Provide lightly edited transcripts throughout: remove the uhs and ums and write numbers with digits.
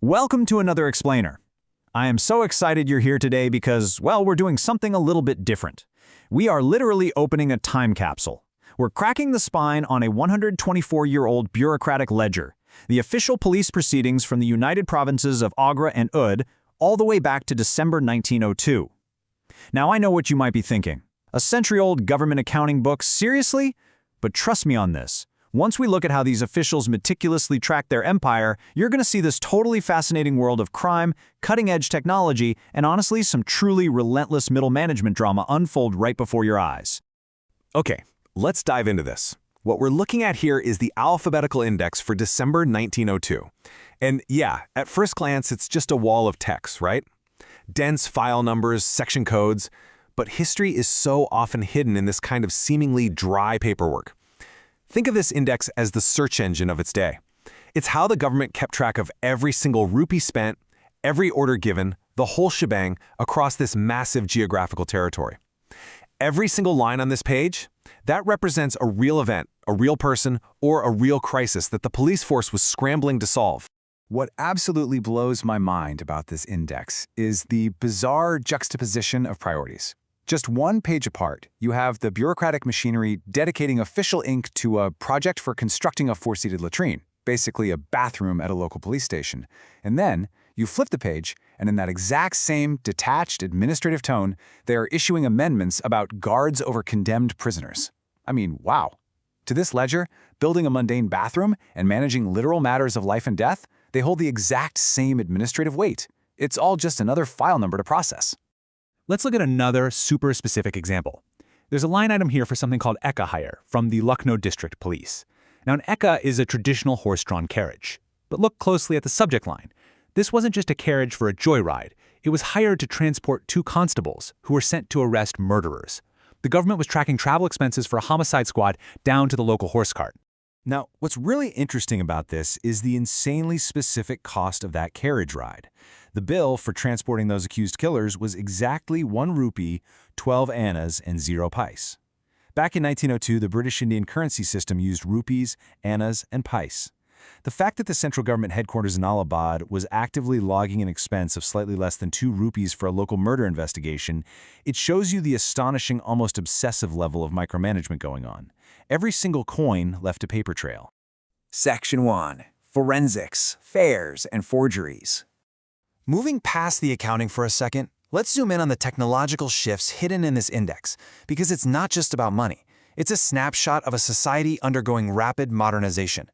Welcome to another Explainer. I am so excited you're here today because, well, we're doing something a little bit different. We are literally opening a time capsule. We're cracking the spine on a 124-year-old bureaucratic ledger, the official police proceedings from the United Provinces of Agra and Oudh, all the way back to December 1902. Now I know what you might be thinking. A century-old government accounting book, seriously? But trust me on this. Once we look at how these officials meticulously track their empire, you're going to see this totally fascinating world of crime, cutting-edge technology, and honestly, some truly relentless middle management drama unfold right before your eyes. Okay, let's dive into this. What we're looking at here is the alphabetical index for December 1902. And yeah, at first glance, it's just a wall of text, right? Dense file numbers, section codes, but history is so often hidden in this kind of seemingly dry paperwork. Think of this index as the search engine of its day. It's how the government kept track of every single rupee spent, every order given, the whole shebang across this massive geographical territory. Every single line on this page, that represents a real event, a real person, or a real crisis that the police force was scrambling to solve. What absolutely blows my mind about this index is the bizarre juxtaposition of priorities. Just one page apart, you have the bureaucratic machinery dedicating official ink to a project for constructing a four-seated latrine, basically a bathroom at a local police station. And then, you flip the page, and in that exact same detached administrative tone, they are issuing amendments about guards over condemned prisoners. I mean, wow. To this ledger, building a mundane bathroom and managing literal matters of life and death, they hold the exact same administrative weight. It's all just another file number to process. Let's look at another super specific example. There's a line item here for something called Ekka hire from the Lucknow District Police. Now, an Ekka is a traditional horse-drawn carriage. But look closely at the subject line. This wasn't just a carriage for a joyride. It was hired to transport two constables who were sent to arrest murderers. The government was tracking travel expenses for a homicide squad down to the local horse cart. Now, what's really interesting about this is the insanely specific cost of that carriage ride. The bill for transporting those accused killers was exactly 1 rupee, 12 annas, and 0 paise. Back in 1902, the British Indian currency system used rupees, annas, and paise. The fact that the central government headquarters in Allahabad was actively logging an expense of slightly less than 2 rupees for a local murder investigation, it shows you the astonishing, almost obsessive level of micromanagement going on. Every single coin left a paper trail. Section 1. Forensics, Fares, and Forgeries. Moving past the accounting for a second, let's zoom in on the technological shifts hidden in this index, because it's not just about money. It's a snapshot of a society undergoing rapid modernization.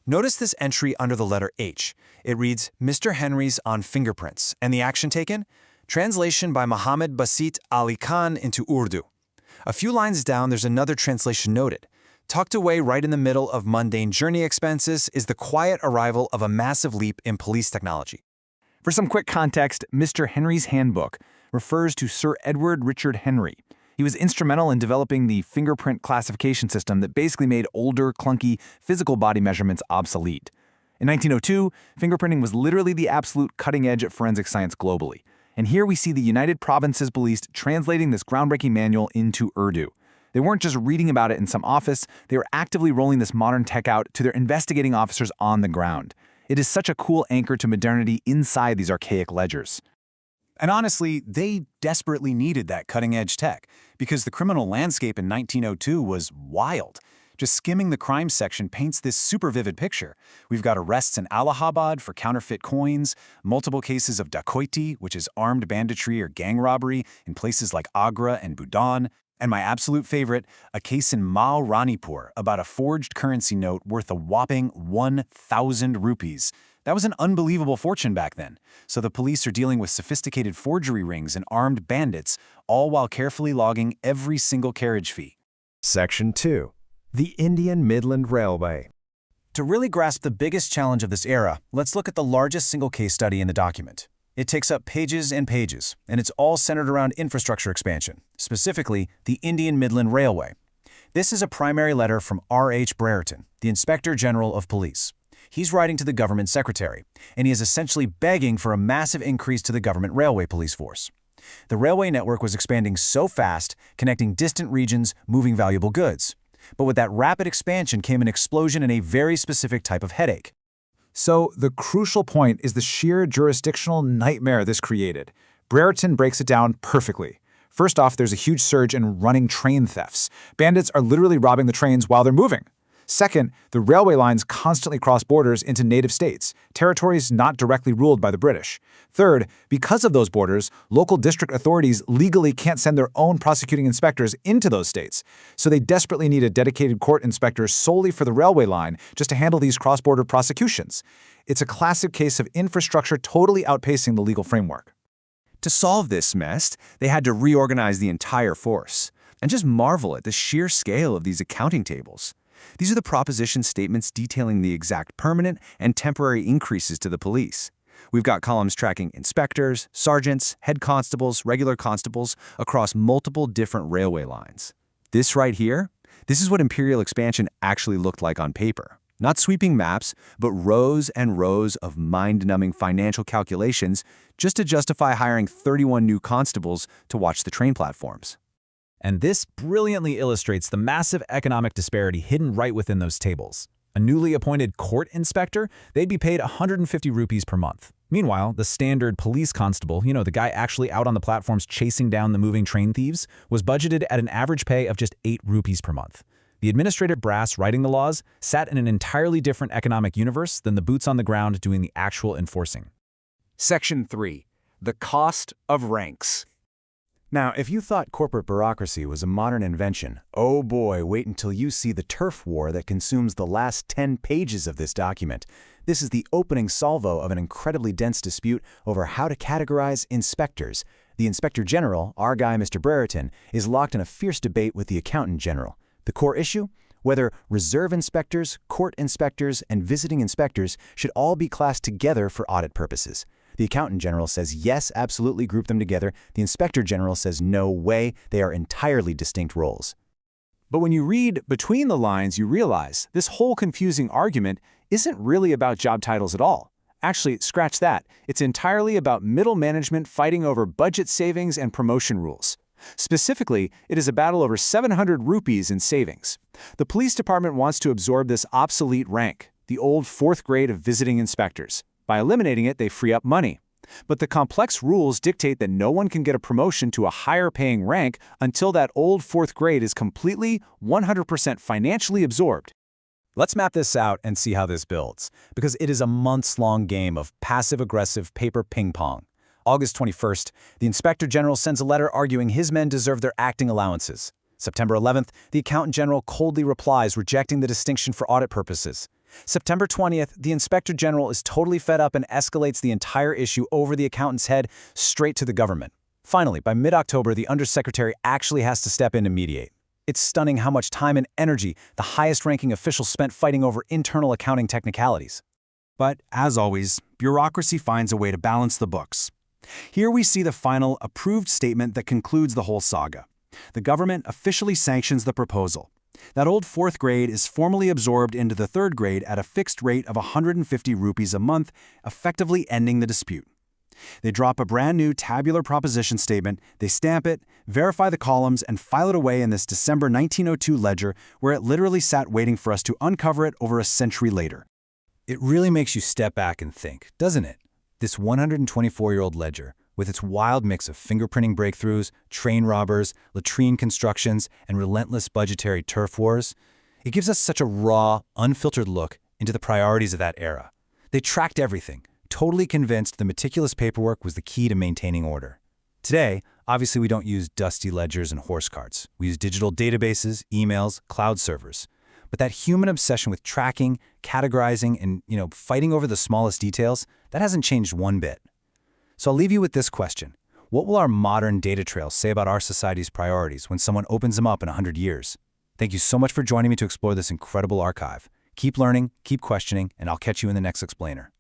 Notice this entry under the letter H. It reads, Mr. Henry's on fingerprints, and the action taken? Translation by Mohammed Basit Ali Khan into Urdu. A few lines down, there's another translation noted. Tucked away right in the middle of mundane journey expenses is the quiet arrival of a massive leap in police technology. For some quick context, Mr. Henry's Handbook refers to Sir Edward Richard Henry. He was instrumental in developing the fingerprint classification system that basically made older, clunky, physical body measurements obsolete. In 1902, fingerprinting was literally the absolute cutting edge of forensic science globally. And here we see the United Provinces Police translating this groundbreaking manual into Urdu. They weren't just reading about it in some office, they were actively rolling this modern tech out to their investigating officers on the ground. It is such a cool anchor to modernity inside these archaic ledgers. And honestly, they desperately needed that cutting-edge tech, because the criminal landscape in 1902 was wild. Just skimming the crime section paints this super vivid picture. We've got arrests in Allahabad for counterfeit coins, multiple cases of dacoity, which is armed banditry or gang robbery, in places like Agra and Budan, and my absolute favorite, a case in Ranipur about a forged currency note worth a whopping 1,000 rupees. That was an unbelievable fortune back then. So the police are dealing with sophisticated forgery rings and armed bandits, all while carefully logging every single carriage fee. Section 2. The Indian Midland Railway. To really grasp the biggest challenge of this era, let's look at the largest single case study in the document. It takes up pages and pages, and it's all centered around infrastructure expansion, specifically the Indian Midland Railway. This is a primary letter from R.H. Brereton, the Inspector General of Police. He's writing to the government secretary, and he is essentially begging for a massive increase to the government railway police force. The railway network was expanding so fast, connecting distant regions, moving valuable goods. But with that rapid expansion came an explosion in a very specific type of headache. So the crucial point is the sheer jurisdictional nightmare this created. Brereton breaks it down perfectly. First off, there's a huge surge in running train thefts. Bandits are literally robbing the trains while they're moving. Second, the railway lines constantly cross borders into native states, territories not directly ruled by the British. Third, because of those borders, local district authorities legally can't send their own prosecuting inspectors into those states. So they desperately need a dedicated court inspector solely for the railway line just to handle these cross-border prosecutions. It's a classic case of infrastructure totally outpacing the legal framework. To solve this mess, they had to reorganize the entire force. And just marvel at the sheer scale of these accounting tables. These are the proposition statements detailing the exact permanent and temporary increases to the police. We've got columns tracking inspectors, sergeants, head constables, regular constables across multiple different railway lines. This right here, this is what imperial expansion actually looked like on paper. Not sweeping maps, but rows and rows of mind-numbing financial calculations just to justify hiring 31 new constables to watch the train platforms. And this brilliantly illustrates the massive economic disparity hidden right within those tables. A newly appointed court inspector, they'd be paid 150 rupees per month. Meanwhile, the standard police constable, the guy actually out on the platforms chasing down the moving train thieves, was budgeted at an average pay of just 8 rupees per month. The administrative brass writing the laws sat in an entirely different economic universe than the boots on the ground doing the actual enforcing. Section 3. The cost of ranks. Now, if you thought corporate bureaucracy was a modern invention, oh boy, wait until you see the turf war that consumes the last 10 pages of this document. This is the opening salvo of an incredibly dense dispute over how to categorize inspectors. The Inspector General, our guy Mr. Brereton, is locked in a fierce debate with the Accountant General. The core issue? Whether reserve inspectors, court inspectors, and visiting inspectors should all be classed together for audit purposes. The Accountant General says yes, absolutely group them together. The Inspector General says no way, they are entirely distinct roles. But when you read between the lines, you realize this whole confusing argument isn't really about job titles at all. Actually, scratch that. It's entirely about middle management fighting over budget savings and promotion rules. Specifically, it is a battle over 700 rupees in savings. The police department wants to absorb this obsolete rank, the old 4th grade of visiting inspectors. By eliminating it, they free up money. But the complex rules dictate that no one can get a promotion to a higher-paying rank until that old 4th grade is completely, 100% financially absorbed. Let's map this out and see how this builds, because it is a months-long game of passive-aggressive paper ping-pong. August 21st, the Inspector General sends a letter arguing his men deserve their acting allowances. September 11th, the Accountant General coldly replies, rejecting the distinction for audit purposes. September 20th, the Inspector General is totally fed up and escalates the entire issue over the accountant's head straight to the government. Finally, by mid-October, the Undersecretary actually has to step in to mediate. It's stunning how much time and energy the highest-ranking official spent fighting over internal accounting technicalities. But, as always, bureaucracy finds a way to balance the books. Here we see the final, approved statement that concludes the whole saga. The government officially sanctions the proposal. That old 4th grade is formally absorbed into the 3rd grade at a fixed rate of 150 rupees a month, effectively ending the dispute. They drop a brand new tabular proposition statement, they stamp it, verify the columns, and file it away in this December 1902 ledger where it literally sat waiting for us to uncover it over a century later. It really makes you step back and think, doesn't it? This 124-year-old ledger, with its wild mix of fingerprinting breakthroughs, train robbers, latrine constructions, and relentless budgetary turf wars, it gives us such a raw, unfiltered look into the priorities of that era. They tracked everything, totally convinced the meticulous paperwork was the key to maintaining order. Today, obviously we don't use dusty ledgers and horse carts. We use digital databases, emails, cloud servers. But that human obsession with tracking, categorizing, and fighting over the smallest details, that hasn't changed one bit. So I'll leave you with this question. What will our modern data trail say about our society's priorities when someone opens them up in 100 years? Thank you so much for joining me to explore this incredible archive. Keep learning, keep questioning, and I'll catch you in the next explainer.